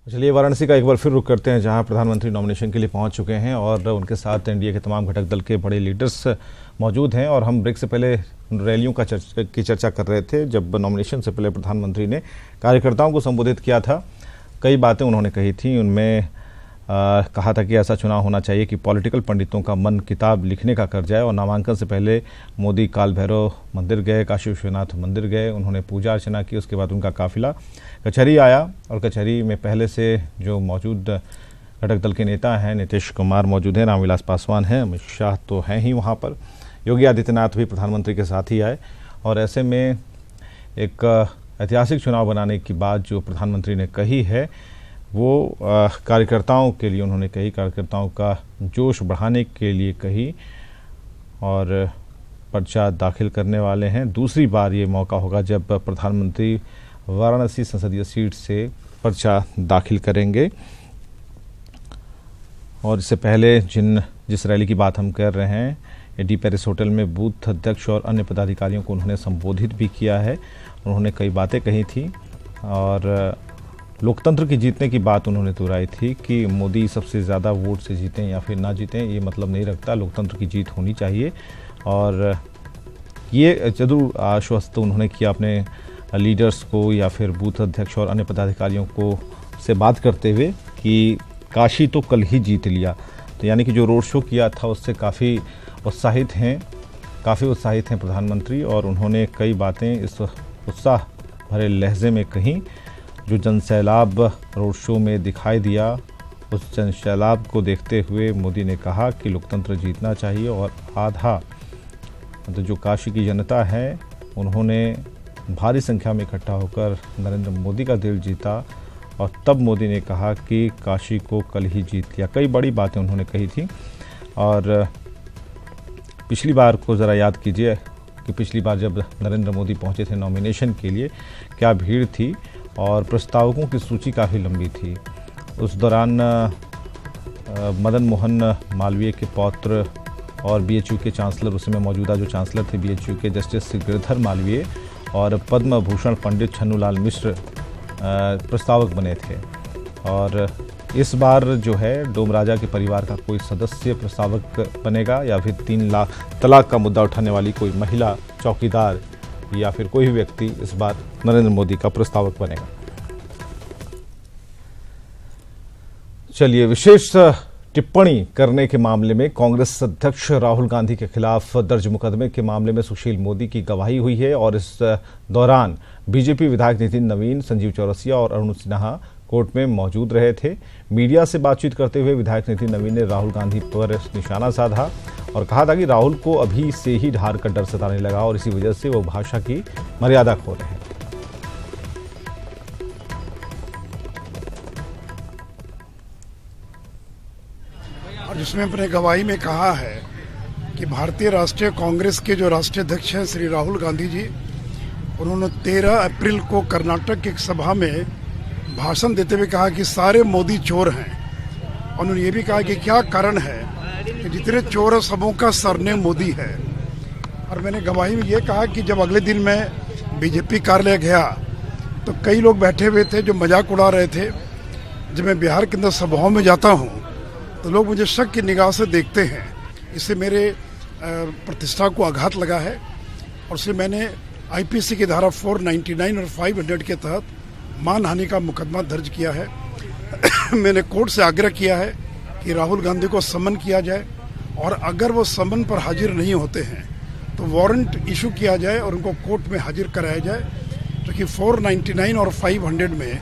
चलिए वाराणसी का एक बार फिर रुख करते हैं, जहां प्रधानमंत्री नॉमिनेशन के लिए पहुंच चुके हैं और उनके साथ एनडीए के तमाम घटक दल के बड़े लीडर्स मौजूद हैं। और हम ब्रेक से पहले रैलियों की चर्चा कर रहे थे। जब नॉमिनेशन से पहले प्रधानमंत्री ने कार्यकर्ताओं को संबोधित किया था, कई बातें उन्होंने कही थी। उनमें कहा था कि ऐसा चुनाव होना चाहिए कि पॉलिटिकल पंडितों का मन किताब लिखने का कर जाए। और नामांकन से पहले मोदी काल भैरव मंदिर गए, काशी विश्वनाथ मंदिर गए, उन्होंने पूजा अर्चना की। उसके बाद उनका काफिला कचहरी आया और कचहरी में पहले से जो मौजूद घटक दल के नेता हैं, नीतीश कुमार मौजूद हैं, रामविलास पासवान हैं, अमित शाह तो हैं ही वहाँ पर, योगी आदित्यनाथ भी प्रधानमंत्री के साथ ही आए। और ऐसे में एक ऐतिहासिक चुनाव बनाने की बात जो प्रधानमंत्री ने कही है वो कार्यकर्ताओं के लिए उन्होंने कही, कार्यकर्ताओं का जोश बढ़ाने के लिए कही। और पर्चा दाखिल करने वाले हैं। दूसरी बार ये मौका होगा जब प्रधानमंत्री वाराणसी संसदीय सीट से पर्चा दाखिल करेंगे। और इससे पहले जिस रैली की बात हम कर रहे हैं, एडी पेरिस होटल में बूथ अध्यक्ष और अन्य पदाधिकारियों को उन्होंने संबोधित भी किया है। उन्होंने कई बातें कही थी और लोकतंत्र की जीतने की बात उन्होंने दोहराई थी कि मोदी सबसे ज़्यादा वोट से जीतें या फिर ना जीतें, ये मतलब नहीं रखता, लोकतंत्र की जीत होनी चाहिए। और ये जरूर आश्वस्त उन्होंने किया अपने लीडर्स को या फिर बूथ अध्यक्ष और अन्य पदाधिकारियों को से बात करते हुए कि काशी तो कल ही जीत लिया। तो यानी कि जो रोड शो किया था उससे काफ़ी उत्साहित हैं प्रधानमंत्री। और उन्होंने कई बातें इस उत्साह भरे लहजे में कहीं। जो जनसैलाब रोड शो में दिखाई दिया, उस जनसैलाब को देखते हुए मोदी ने कहा कि लोकतंत्र जीतना चाहिए। और आधा मतलब जो काशी की जनता है, उन्होंने भारी संख्या में इकट्ठा होकर नरेंद्र मोदी का दिल जीता। और तब मोदी ने कहा कि काशी को कल ही जीत लिया। कई बड़ी बातें उन्होंने कही थी। और पिछली बार को ज़रा याद कीजिए कि पिछली बार जब नरेंद्र मोदी पहुंचे थे नॉमिनेशन के लिए, क्या भीड़ थी और प्रस्तावकों की सूची काफ़ी लंबी थी। उस दौरान मदन मोहन मालवीय के पौत्र और बीएचयू के चांसलर, उस समय मौजूदा जो चांसलर थे बीएचयू के, जस्टिस गिरधर मालवीय, और पद्म भूषण पंडित छन्नूलाल मिश्र प्रस्तावक बने थे। और इस बार जो है डोम राजा के परिवार का कोई सदस्य प्रस्तावक बनेगा या फिर 3 तलाक का मुद्दा उठाने वाली कोई महिला चौकीदार या फिर कोई भी व्यक्ति इस बार नरेंद्र मोदी का प्रस्तावक बनेगा। चलिए, विशेष टिप्पणी करने के मामले में कांग्रेस अध्यक्ष राहुल गांधी के खिलाफ दर्ज मुकदमे के मामले में सुशील मोदी की गवाही हुई है। और इस दौरान बीजेपी विधायक नितिन नवीन, संजीव चौरसिया और अरुण सिन्हा कोर्ट में मौजूद रहे थे। मीडिया से बातचीत करते हुए विधायक नितिन नवीन ने राहुल गांधी पर निशाना साधा और कहा था कि राहुल को अभी से ही ढार का डर सताने लगा और इसी वजह से वो भाषा की मर्यादा खो रहे हैं। और जिसमें अपने गवाही में कहा है कि भारतीय राष्ट्रीय कांग्रेस के जो राष्ट्रीय अध्यक्ष हैं श्री राहुल गांधी जी, उन्होंने 13 अप्रैल को कर्नाटक की एक सभा में भाषण देते हुए कहा कि सारे मोदी चोर हैं। उन्होंने ये भी कहा कि क्या कारण है कि जितने चोर सबों का सरनेम मोदी है। और मैंने गवाही में ये कहा कि जब अगले दिन मैं बीजेपी कार्यालय गया तो कई लोग बैठे हुए थे जो मजाक उड़ा रहे थे। जब मैं बिहार के अंदर सभाओं में जाता हूँ तो लोग मुझे शक की निगाह से देखते हैं। इससे मेरे प्रतिष्ठा को आघात लगा है और इसलिए मैंने आईपीसी की धारा 499 और 500 के तहत मानहानि का मुकदमा दर्ज किया है। मैंने कोर्ट से आग्रह किया है कि राहुल गांधी को समन किया जाए और अगर वो समन पर हाजिर नहीं होते हैं तो वारंट इशू किया जाए और उनको कोर्ट में हाजिर कराया जाए, जो कि 499 और 500 में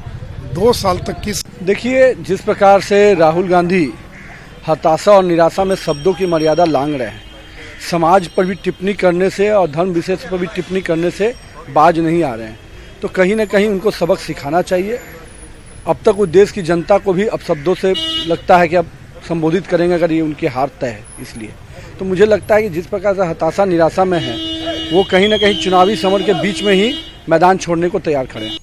2 साल तक की। देखिए, जिस प्रकार से राहुल गांधी हताशा और निराशा में शब्दों की मर्यादा लांघ रहे हैं, समाज पर भी टिप्पणी करने से और धर्म विशेष पर भी टिप्पणी करने से बाज नहीं आ रहे हैं, तो कहीं ना कहीं उनको सबक सिखाना चाहिए। अब तक वो देश की जनता को भी अब शब्दों से लगता है कि अब संबोधित करेंगे अगर ये उनकी हार तय है। इसलिए तो मुझे लगता है कि जिस प्रकार से हताशा निराशा में है, वो कहीं ना कहीं चुनावी समर के बीच में ही मैदान छोड़ने को तैयार खड़े हैं।